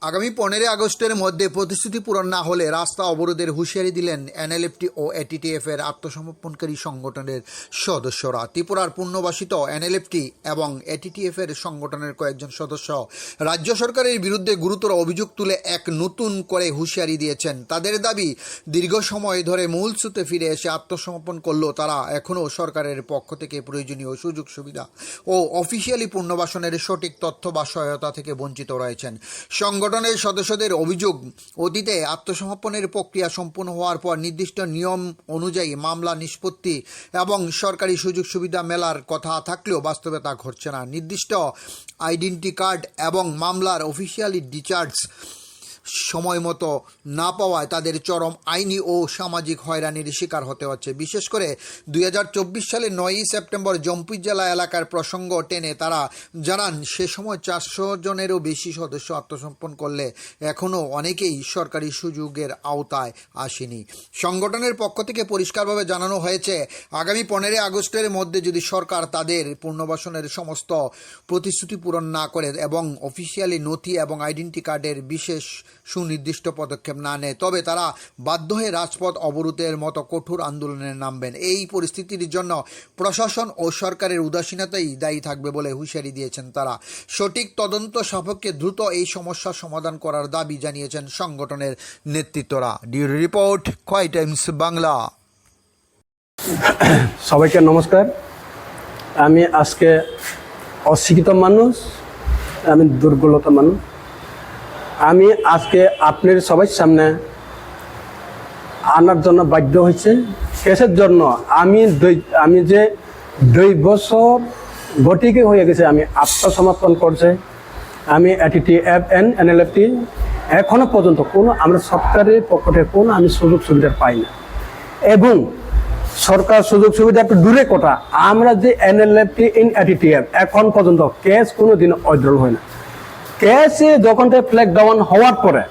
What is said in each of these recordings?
আগামী 15 আগস্টের মধ্যে প্রতিশ্রুতি পূরণ না হলে রাস্তা অবরোধের হুঁশিয়ারি দিলেন এনএলএফটি ও এটিটিএফ এর আত্মসমর্পণকারী সংগঠনের সদস্যরা। ত্রিপুরার পুনর্বাসিত এনএলএফটি এবং এটিটিএফ এর সংগঠনের কয়েকজন সদস্য রাজ্য সরকারের বিরুদ্ধে গুরুতর অভিযোগ তুলে এক নতুন করে হুঁশিয়ারি দিয়েছেন। তাদের দাবি, দীর্ঘ সময় ধরে মূল স্রোতে ফিরে এসে আত্মসমর্পণ করলেও তারা এখনও সরকারের পক্ষ থেকে প্রয়োজনীয় সুযোগ সুবিধা ও অফিসিয়ালি পুনর্বাসনের সঠিক তথ্য বা সহায়তা থেকে বঞ্চিত রয়েছেন। সংগঠনের সদস্যদের অভিযোগ, অতীতে আত্মসমর্পণের প্রক্রিয়া সম্পূর্ণ হওয়ার পর নির্দিষ্ট নিয়ম অনুযায়ী মামলা নিষ্পত্তি এবং সরকারি সুযোগ সুবিধা মেলার কথা থাকলেও বাস্তবে তা ঘটছে না। নির্দিষ্ট আইডেন্টি কার্ড এবং মামলার অফিসিয়ালি ডিচার্জ সময় মতো না পাওয়ায় তাদের চরম আইনি ও সামাজিক হয়রানির শিকার হতে হচ্ছে। বিশেষ করে 2024 সালের 9ই সেপ্টেম্বর জম্পুই জেলা এলাকার প্রসঙ্গ টেনে তারা জানান, সে সময় 400 জনেরও বেশি সদস্য আত্মসমর্পণ করলে এখনও অনেকেই সরকারি সুযোগের আওতায় আসেনি। সংগঠনের পক্ষ থেকে পরিষ্কারভাবে জানানো হয়েছে, আগামী 15 আগস্টের মধ্যে যদি সরকার তাদের পুনর্বাসনের সমস্ত প্রতিশ্রুতি পূরণ না করে এবং অফিসিয়ালি নথি এবং আইডেন্টি কার্ডের বিশেষ সুনির্দিষ্ট পদক্ষেপ না নেয়, তবে তারা বাধ্য হয়ে রাজপথ অবরোধের মতো কঠোর আন্দোলনে নামবেন। এই পরিস্থিতির জন্য প্রশাসন ও সরকারের উদাসীনতাই দায়ী থাকবে বলে হুঁশিয়ারি দিয়েছেন তারা। সঠিক তদন্ত সাপেক্ষে দ্রুত এই সমস্যার সমাধান করার দাবি জানিয়েছেন সংগঠনের নেতৃত্বরা। ডিউরি রিপোর্ট, খোয়াই টাইমস বাংলা। সবাইকে নমস্কার। আমি আজকে অশিক্ষিত মানুষ, আমি দুর্বলতা মানুষ। আমি আজকে আপনার সবার সামনে আনার জন্য বাধ্য হয়েছে। কেসের জন্য আমি যে 2 বছর গতিকে হয়ে গেছে আমি আত্মসমর্পণ করছে। আমি এটিটিএফ এনএলএফটি এখনো পর্যন্ত কোনো আমরা সরকারের পক্ষ থেকে কোনো আমি সুযোগ সুবিধা পাই না, এবং সরকার সুযোগ সুবিধা একটু দূরে কথা, আমরা যে এনএলএফটি ইন এটিটিএফ এখন পর্যন্ত কেস কোনো দিন উইথড্রল হয় না। কেসে যখন ফ্ল্যাগ ডাউন হওয়ার পরে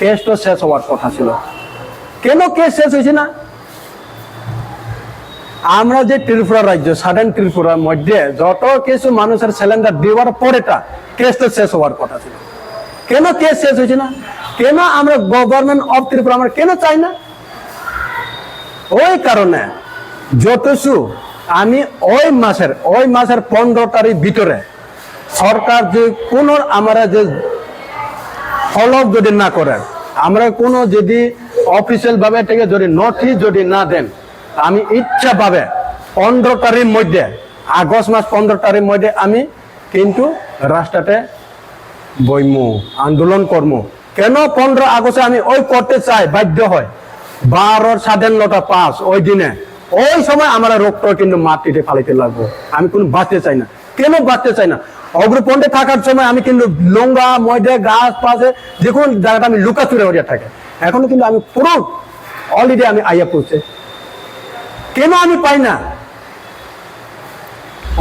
কেস তো শেষ হওয়ার কথা ছিল, কেন কেস শেষ হয়েছে না? আমরা যে ত্রিপুরা রাজ্য সাডেন ত্রিপুরার মধ্যে যত কিছু মানুষের সিলিন্ডার দেওয়ার পরেটা কেস তো শেষ হওয়ার কথা ছিল, কেন কেস শেষ হয়েছে না? কেন আমরা গভর্নমেন্ট অফ ত্রিপুরা আমরা কেন চাই না? ওই কারণে যতসু আমি ওই মাসের 15 তারিখ ভিতরে সরকার যে কোনো আমরা যে ফলো যদি না করে, আমরা কোনো যদি অফিসিয়াল ভাবে থেকে যদি নোটিশ যদি না দেন, আমি ইচ্ছা পাবে 15 তারিখ মধ্যে, আগস্ট মাস 15 তারিখ মধ্যে আমি কিন্তু রাস্তাতে বইমু, আন্দোলন করবো। কেন 15 আগস্টে আমি ওই করতে চাই, বাধ্য হয় 12:05 ওই দিনে, ওই সময় আমরা রক্ত কিন্তু মাটিতে ফালাইতে লাগবো। আমি কোনো বাঁচতে চাই না। কেন বাঁচতে চাই না? অগ্রপন্থে থাকার সময় আমি কিন্তু লঙ্গা ময়দা গাছ পাশে যে কোনো জায়গাটা আমি লুকাচুরে হয়ে থাকে। এখনো কিন্তু আমি পুরো অলরেডি আমি আইয়া পড়ছে, কেন আমি পাই না?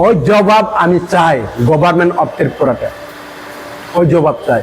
ওই জবাব আমি চাই গভর্নমেন্ট অফ ত্রিপুরাতে, ওই জবাব চাই।